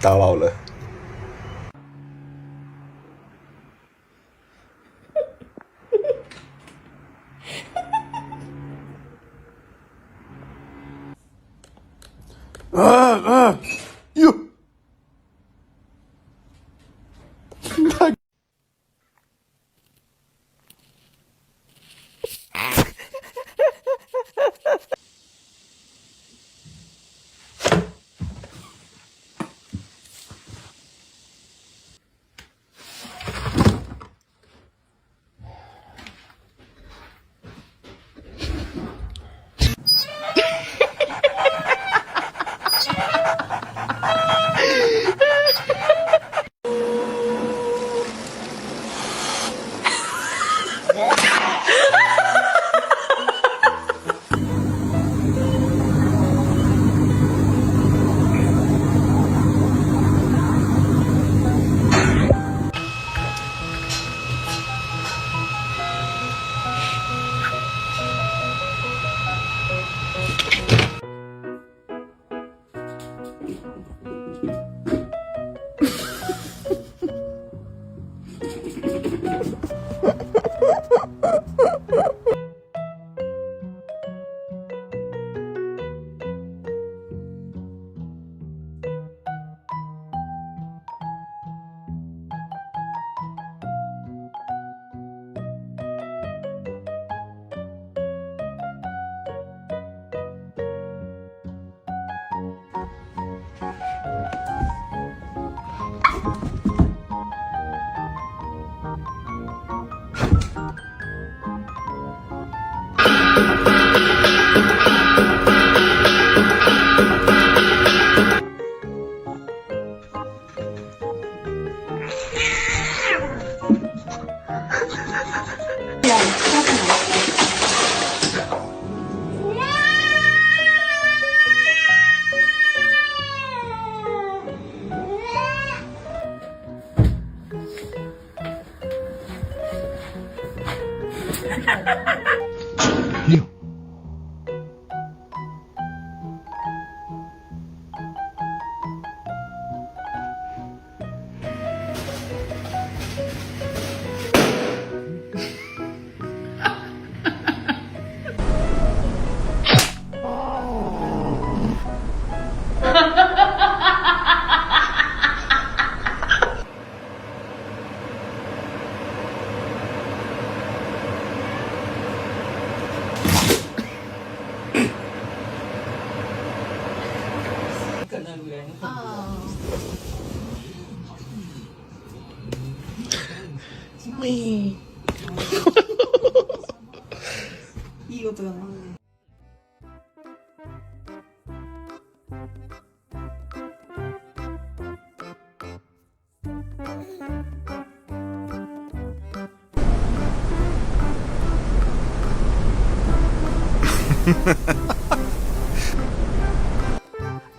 ตาเราเลย you 이것도 영광이네.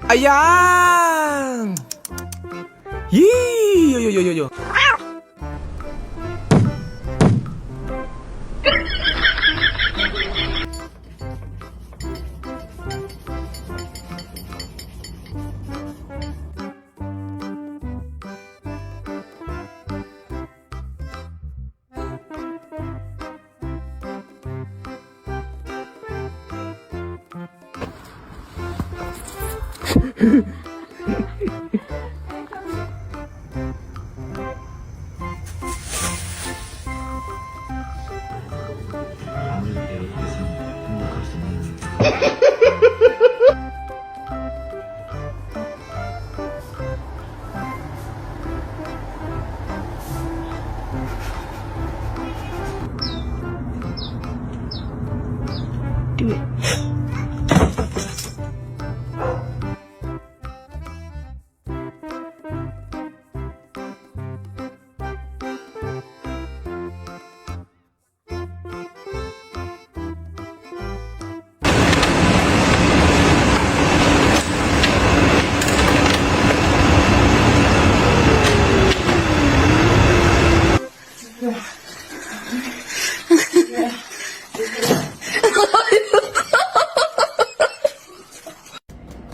아야! 요요요요요. Do it.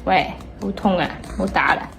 喂，好痛啊，唔好打啦。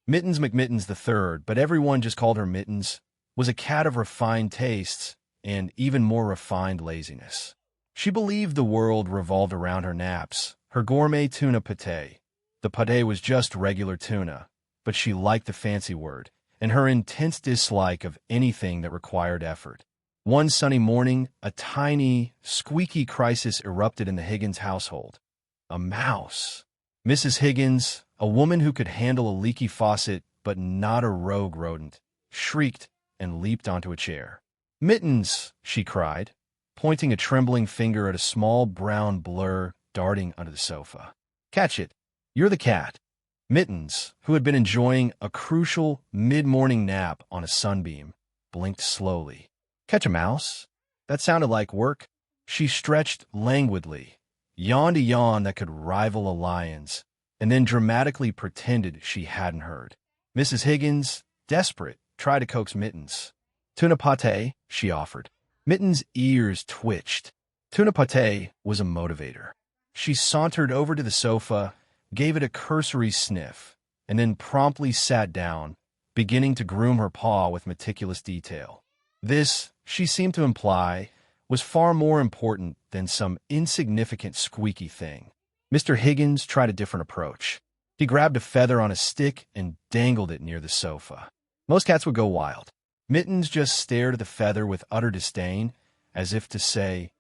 Mittens McMittens III, but everyone just called her Mittens, was a cat of refined tastes and even more refined laziness. She believed the world revolved around her naps, her gourmet tuna pâté. The pâté was just regular tuna, but she liked the fancy word, and her intense dislike of anything that required effort. One sunny morning, a tiny, squeaky crisis erupted in the Higgins household. A mouse. Mrs. Higgins, a woman who could handle a leaky faucet but not a rogue rodent, shrieked and leaped onto a chair. "Mittens!" she cried, pointing a trembling finger at a small brown blur darting under the sofa. "Catch it! You're the cat." Mittens, who had been enjoying a crucial mid-morning nap on a sunbeam, blinked slowly. "Catch a mouse?" That sounded like work. She stretched languidly, yawned a yawn that could rival a lion's, and then dramatically pretended she hadn't heard. Mrs. Higgins, desperate, tried to coax Mittens. "Tuna pâté," she offered. Mittens' ears twitched. Tuna pâté was a motivator. She sauntered over to the sofa, gave it a cursory sniff, and then promptly sat down, beginning to groom her paw with meticulous detail. This, she seemed to imply, was far more important than some insignificant squeaky thing. Mr. Higgins tried a different approach. He grabbed a feather on a stick and dangled it near the sofa. Most cats would go wild. Mittens just stared at the feather with utter disdain, as if to say,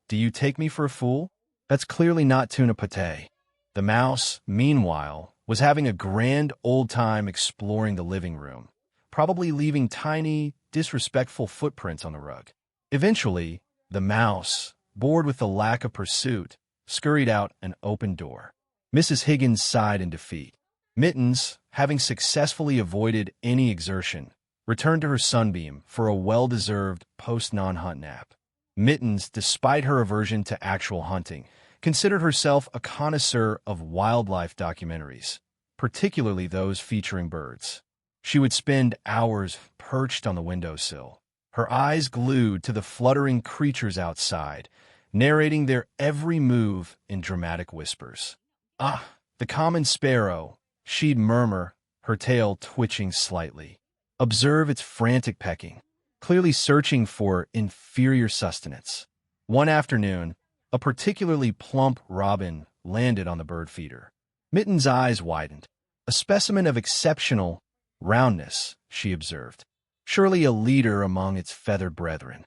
"Do you take me for a fool? That's clearly not tuna pâté." The mouse, meanwhile, was having a grand old time exploring the living room, probably leaving tiny, disrespectful footprints on the rug. Eventually, the mouse, bored with the lack of pursuit, scurried out an open door. Mrs. Higgins sighed in defeat. Mittens, having successfully avoided any exertion, returned to her sunbeam for a well-deserved post-non-hunt nap. Mittens, despite her aversion to actual hunting, considered herself a connoisseur of wildlife documentaries, particularly those featuring birds. She would spend hours perched on the windowsill, her eyes glued to the fluttering creatures outside, narrating their every move in dramatic whispers. "Ah, the common sparrow," she'd murmur, her tail twitching slightly. Observe its frantic pecking, clearly searching for inferior sustenance. One afternoon, a particularly plump robin landed on the bird feeder. Mittens' eyes widened. A specimen of exceptional, Roundness, she observed. Surely a leader among its feathered brethren.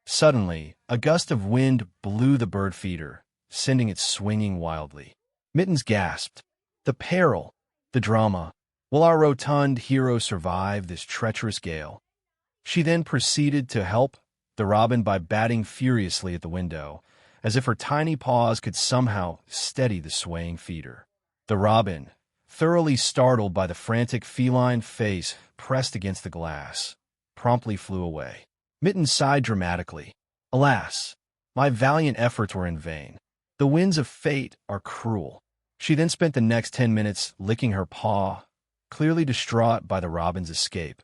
Suddenly, a gust of wind blew the bird feeder, sending it swinging wildly. Mittens gasped. The peril, the drama. Will our rotund hero survive this treacherous gale? She then proceeded to help the robin by batting furiously at the window, as if her tiny paws could somehow steady the swaying feeder. The robin, thoroughly startled by the frantic feline face pressed against the glass, promptly flew away. Mittens sighed dramatically. Alas, my valiant efforts were in vain. The winds of fate are cruel. She then spent the next 10 minutes licking her paw, clearly distraught by the robin's escape,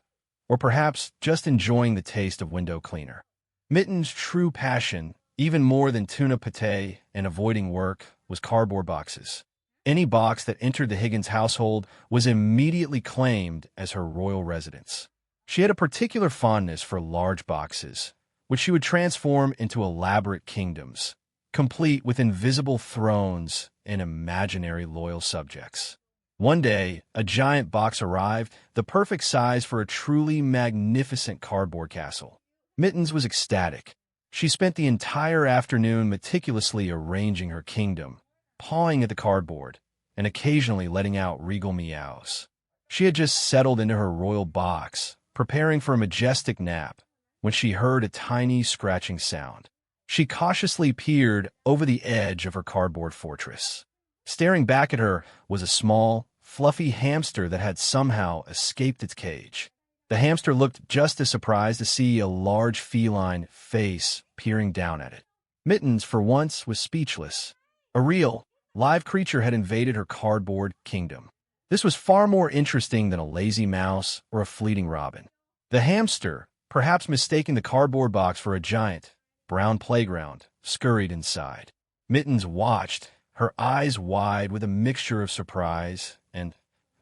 or perhaps just enjoying the taste of window cleaner. Mittens' true passion, even more than tuna pate and avoiding work, was cardboard boxes. Any box that entered the Higgins household was immediately claimed as her royal residence. She had a particular fondness for large boxes, which she would transform into elaborate kingdoms, complete with invisible thrones and imaginary loyal subjects. One day, a giant box arrived, the perfect size for a truly magnificent cardboard castle. Mittens was ecstatic. She spent the entire afternoon meticulously arranging her kingdom, pawing at the cardboard, and occasionally letting out regal meows. She had just settled into her royal box, preparing for a majestic nap, when she heard a tiny scratching sound. She cautiously peered over the edge of her cardboard fortress. Staring back at her was a small, fluffy hamster that had somehow escaped its cage. The hamster looked just as surprised to see a large feline face peering down at it. Mittens, for once, was speechless. A real, live creature had invaded her cardboard kingdom. This was far more interesting than a lazy mouse or a fleeting robin. The hamster, perhaps mistaking the cardboard box for a giant, brown playground, scurried inside. Mittens watched, her eyes wide with a mixture of surprise and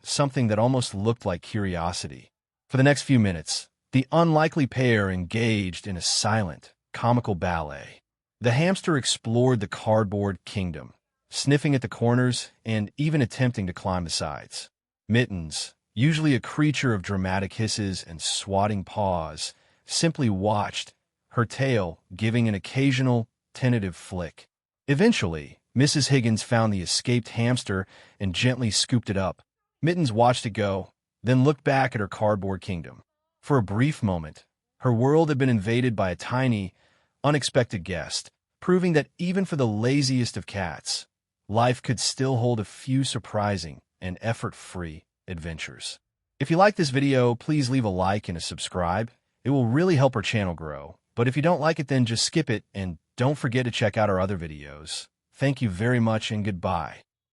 something that almost looked like curiosity. For the next few minutes, the unlikely pair engaged in a silent, comical ballet. The hamster explored the cardboard kingdom, sniffing at the corners and even attempting to climb the sides. Mittens, usually a creature of dramatic hisses and swatting paws, simply watched, her tail giving an occasional, tentative flick. Eventually, Mrs. Higgins found the escaped hamster and gently scooped it up. Mittens watched it go, then looked back at her cardboard kingdom. For a brief moment, her world had been invaded by a tiny, unexpected guest, proving that even for the laziest of cats, life could still hold a few surprising and effort-free adventures. If you like this video, please leave a like and a subscribe. It will really help our channel grow. But if you don't like it, then just skip it and don't forget to check out our other videos. Thank you very much and goodbye.